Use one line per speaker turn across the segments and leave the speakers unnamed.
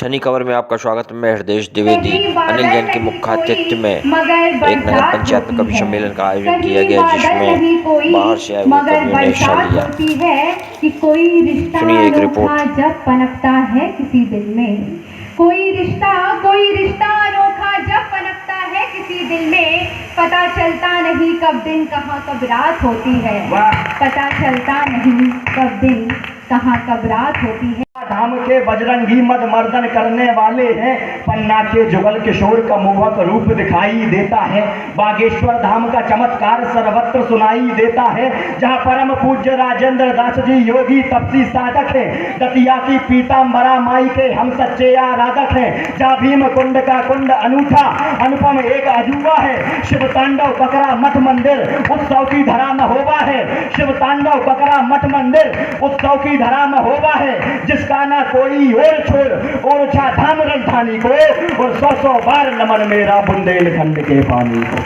शनि खबर में आपका स्वागत है। मैं हृदय द्विवेदी। अनिल जैन के मुख्य आतिथ्य में एक नगर पंचायत में कवि सम्मेलन का आयोजन किया गया, जिसमें बाहर से आए हुए कवियों ने हिस्सा लिया। सुनिए एक रिपोर्ट।
जब पनपता है किसी दिल में कोई रिश्ता अनोखा, जब पनपता है किसी दिल में, पता चलता नहीं कब दिन कहाँ कब रात होती है। पता चलता नहीं कब दिन कहाँ कब रात होती है।
धाम के बजरंगी मद मर्दन करने वाले हैं, पन्ना के जुगल किशोर का मोहक रूप दिखाई देता है। बागेश्वर धाम का चमत्कार सर्वत्र सुनाई देता है, जहाँ परम पूज्य राजेंद्र दास जी योगी तपसी साधक है। दतिया की पीताम्बरा माई के हम सच्चे आराधक हैं, जहाँ भीम कुंड का कुंड अनूठा अनुपम एक अजूबा है। शिव तांडव बकरा मठ मंदिर उत्सव की धरा में होवा है। शिव तांडव बकरा मठ मंदिर उत्सव की धरा में होवा है, जिसका ना कोई और छोर और छा धाम राजधानी को, और 100 बार नमन मेरा बुंदेलखंड के पानी को।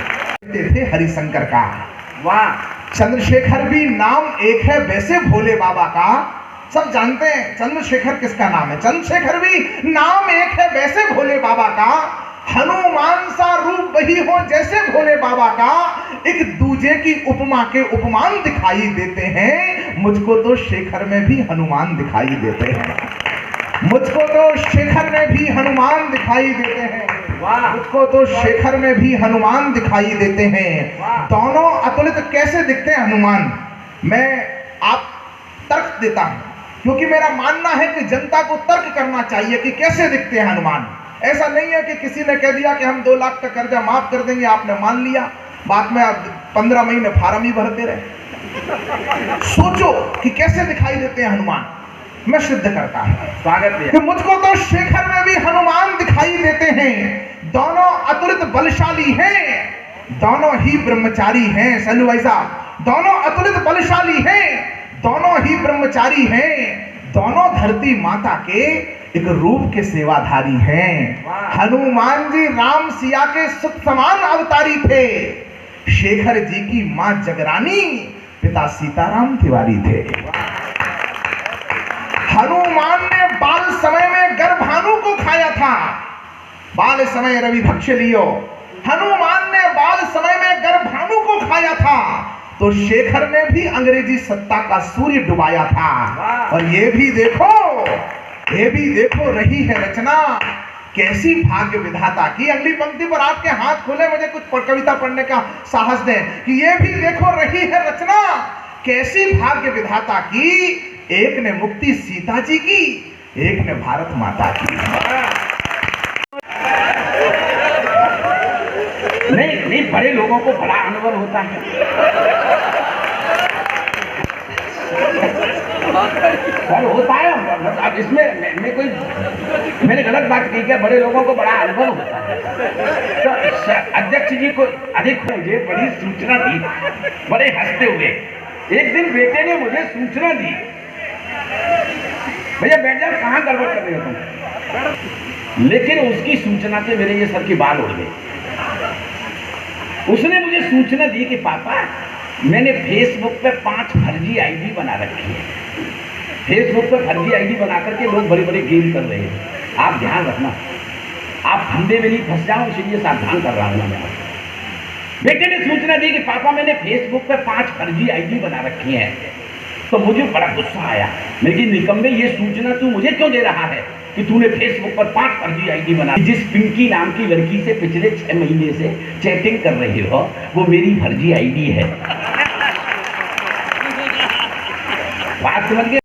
थे हरिशंकर का, वाह। चंद्रशेखर भी नाम एक है वैसे भोले बाबा का, सब जानते हैं चंद्रशेखर किसका नाम है। चंद्रशेखर भी नाम एक है वैसे भोले बाबा का, हनुमान सा रूप वही हो जैसे भोले बाबा का, एक दूजे की उपमा के उपमान दिखाई देते हैं। मुझको तो शेखर में भी हनुमान दिखाई देते हैं, मुझको तो शेखर में भी हनुमान दिखाई देते हैं, मुझको तो शेखर में भी हनुमान दिखाई देते हैं। दोनों अतुलित कैसे दिखते हैं हनुमान, मैं आप तर्क देता हूं, क्योंकि मेरा मानना है कि जनता को तर्क करना चाहिए कि कैसे दिखते हैं हनुमान। ऐसा नहीं है कि किसी ने कह दिया कि हम 2 लाख का कर्जा माफ कर देंगे, आपने मान लिया, बाद में आप 15 महीने फार्म ही भरते रहे। सोचो कि कैसे दिखाई देते हैं हनुमान। मैं सिद्ध करता हूं, स्वागत है कि मुझको तो शेखर में भी हनुमान दिखाई देते हैं। दोनों अतुलित बलशाली हैं, दोनों ही ब्रह्मचारी हैं। सल्लू भाई साहब, दोनों अतुलित बलशाली हैं, दोनों ही ब्रह्मचारी हैं, दोनों धरती माता के एक रूप के सेवाधारी हैं। हनुमान जी राम सिया के सुत समान अवतारी थे। शेखर जी की मां जगरानी पिता सीताराम तिवारी थे। हनुमान ने बाल समय में गर्भानु को खाया था, बाल समय रवि भक्ष लियो। हनुमान ने बाल समय में गर्भानु को खाया था, तो शेखर ने भी अंग्रेजी सत्ता का सूर्य डुबाया था। और ये भी देखो रही है रचना कैसी भाग्य विधाता की। अगली पंक्ति पर आपके हाथ खोले, मुझे कुछ कविता पढ़ने का साहस दें कि ये भी देखो रही है रचना कैसी भाग्य विधाता की। एक ने मुक्ति सीता जी की, एक ने भारत माता की। नहीं, बड़े लोगों को बड़ा अनुभव होता है। होता है, अब इसमें मैं कोई मैंने गलत बात की क्या? बड़े लोगों को बड़ा अनुभव होता है। तो अध्यक्ष जी को अधिक मुझे बड़ी सूचना दी, बड़े हंसते हुए। एक दिन बेटे ने मुझे सूचना दी, भैया बैठ जाओ, कहाँ गड़बड़ कर रहे हो तुम। लेकिन उसकी सूचना से मेरे ये सर की बाल उड़ गई। उसने मुझे सूचना दी कि पापा मैंने फेसबुक पे 5 फर्जी आईडी बना रखी है। फेसबुक पे फर्जी आईडी बना करके लोग बड़े बड़े गेम कर रहे हैं, आप ध्यान रखना, आप फंदे में नहीं फंस जाओ, इसलिए सावधान कर रहा हूं मैं। बेटे ने सूचना दी कि पापा मैंने फेसबुक पे 5 फर्जी आईडी बना रखी है। तो मुझे बड़ा गुस्सा आया, लेकिन निकम्मे ये सूचना तू मुझे क्यों दे रहा है कि तूने फेसबुक पर 5 फर्जी आईडी बना। जिस पिंकी नाम की लड़की से पिछले 6 महीने से चैटिंग कर रहे हो, वो मेरी फर्जी आईडी है। बात समझ गए?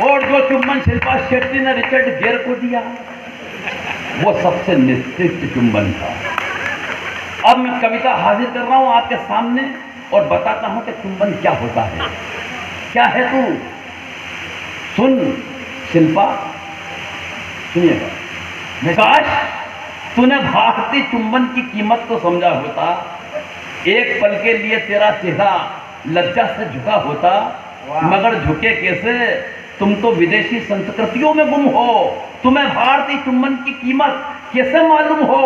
और जो चुंबन शिल्पा शेट्टी ने रिचर्ड गेर को दिया, वो सबसे निश्चित चुंबन था। अब मैं कविता हाजिर कर रहा हूं आपके सामने और बताता हूं कि चुंबन क्या होता है। क्या है तू? सुन शिल्पा, सुनिएगा। काश तूने भारतीय चुंबन की कीमत को समझा होता, एक पल के लिए तेरा चेहरा लज्जा से झुका होता, मगर झुके कैसे? तुम तो विदेशी संस्कृतियों में गुम हो, तुम्हें भारतीय चुंबन की कीमत कैसे मालूम हो?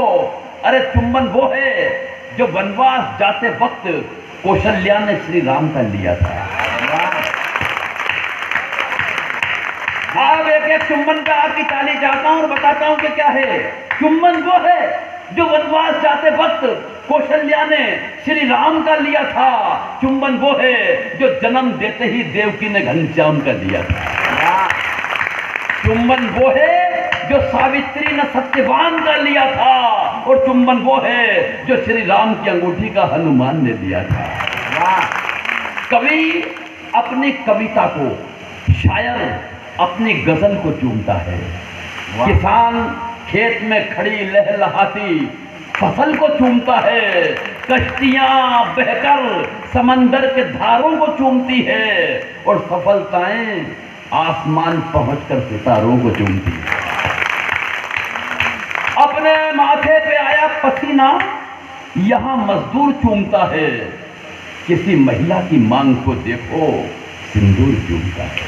अरे चुंबन वो है जो वनवास जाते वक्त कौशल्या ने श्री राम का लिया था।
अब एक एक चुम्बन का आपकी ताली चाहता हूं और बताता हूं कि क्या है। चुम्बन वो है जो वनवास जाते वक्त कौशल्या ने श्री राम का लिया था। चुम्बन वो है जो जन्म देते ही देवकी ने घनश्याम का लिया था। चुम्बन वो है जो सावित्री ने सत्यवान का लिया था। और चुम्बन वो है जो श्री राम की अंगूठी का हनुमान ने लिया था। कवि अपनी कविता को, शायर अपनी गजल को चूमता है। किसान खेत में खड़ी लहलहाती फसल को चूमता है। कश्तियां बहकर समंदर के धारों को चूमती है। और सफलताएं आसमान पहुंचकर सितारों को चूमती है। अपने माथे पे आया पसीना यहां मजदूर चूमता है। किसी महिला की मांग को देखो, सिंदूर चूमता है।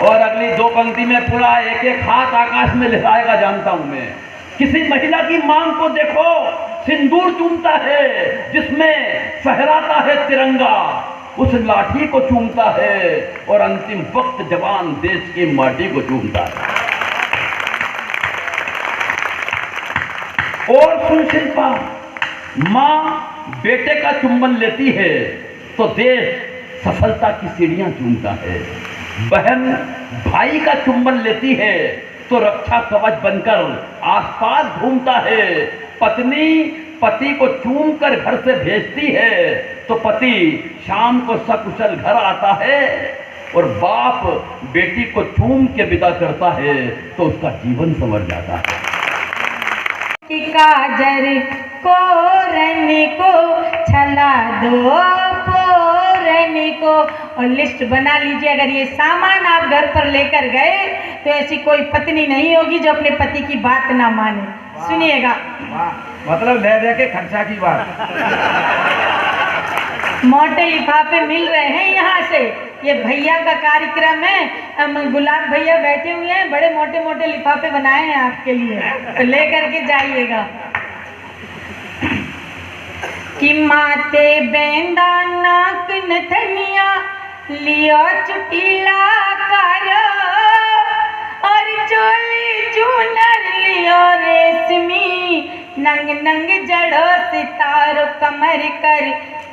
और अगली दो पंक्ति में पूरा एक एक हाथ आकाश में लहराएगा जानता हूं मैं। किसी महिला की मांग को देखो, सिंदूर चूमता है। जिसमें फहराता है तिरंगा, उस लाठी को चूमता है। और अंतिम वक्त जवान देश की माटी को चूमता है। और सुन शिल्पा, मां बेटे का चुंबन लेती है तो देश सफलता की सीढ़ियां चूमता है। बहन भाई का चुंबन लेती है तो रक्षा कवच बनकर आसपास घूमता है। पत्नी पति को चूम कर घर से भेजती है तो पति शाम को सकुशल घर आता है। और बाप बेटी को चूम के विदा करता है तो उसका जीवन संवर जाता है।
काजर को रन को छला दो पोरन को। और लिस्ट बना लीजिए, अगर ये सामान आप घर पर लेकर गए तो ऐसी कोई पत्नी नहीं होगी जो अपने पति की बात ना माने। सुनिएगा,
मतलब ले दे के खर्चा की बात।
मोटे लिफाफे मिल रहे हैं यहाँ से। ये भैया का कार्यक्रम है, गुलाब भैया बैठे हुए हैं, बड़े मोटे मोटे लिफाफे बनाए हैं आपके लिए, तो ले करके जाइएगा। कि माते बेंदा नाक नथनिया लियो चुटीला करो। और चोली चूनर लियो रेशमी, नंग नंग जड़ो सितारो। कमर कर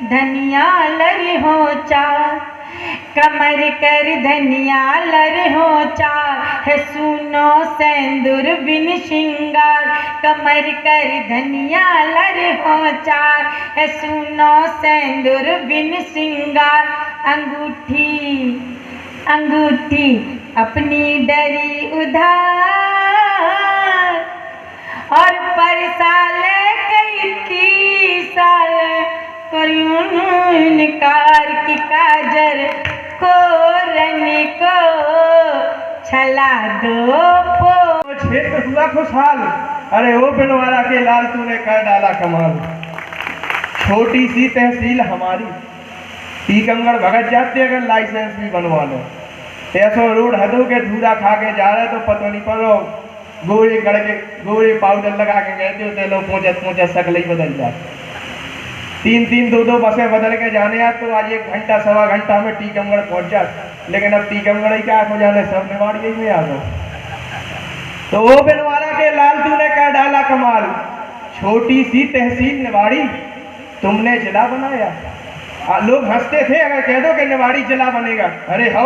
धनिया लर हो चार, कमर कर धनिया लर हो चार। है सुनो सेंदूर बिन श्रृंगार, कमर कर धनिया लर हो चार। है सुनो सेंदूर बिन श्रृंगार। अंगूठी अंगूठी अपनी डरी उधार। और पर साल कई साल इनकार की काजर को रन को छला दो पो।
क्षेत्र हुआ खुशहाल। अरे ओ बिलवाड़ा के लाल तूने कर डाला कमाल। छोटी सी तहसील हमारी, टीकमगढ़ भगत जाते अगर लाइसेंस भी बनवा लो। ऐसो रोड हदों के धूरा खा के जा रहे तो पता नहीं पड़ो गोरे गड़ के गोरे पाउडर लगा के कहते होते लोग पहुंचे शकल ही बदल जाते। 3-2 बसें बदल के जाने आज तो आज 1 घंटा सवा घंटा में टीकमगढ़ पहुंच जाते। लेकिन अब टीकमगढ़ ही क्या हो जाने, सब निवाड़ी ही में आ गए। तो वो बिलवाड़ा के लाल तूने कर डाला कमाल। छोटी सी तहसील निवाड़ी तुमने जिला बनाया। लोग हंसते थे अगर कह दो कि निवाड़ी जिला बनेगा। अरे हो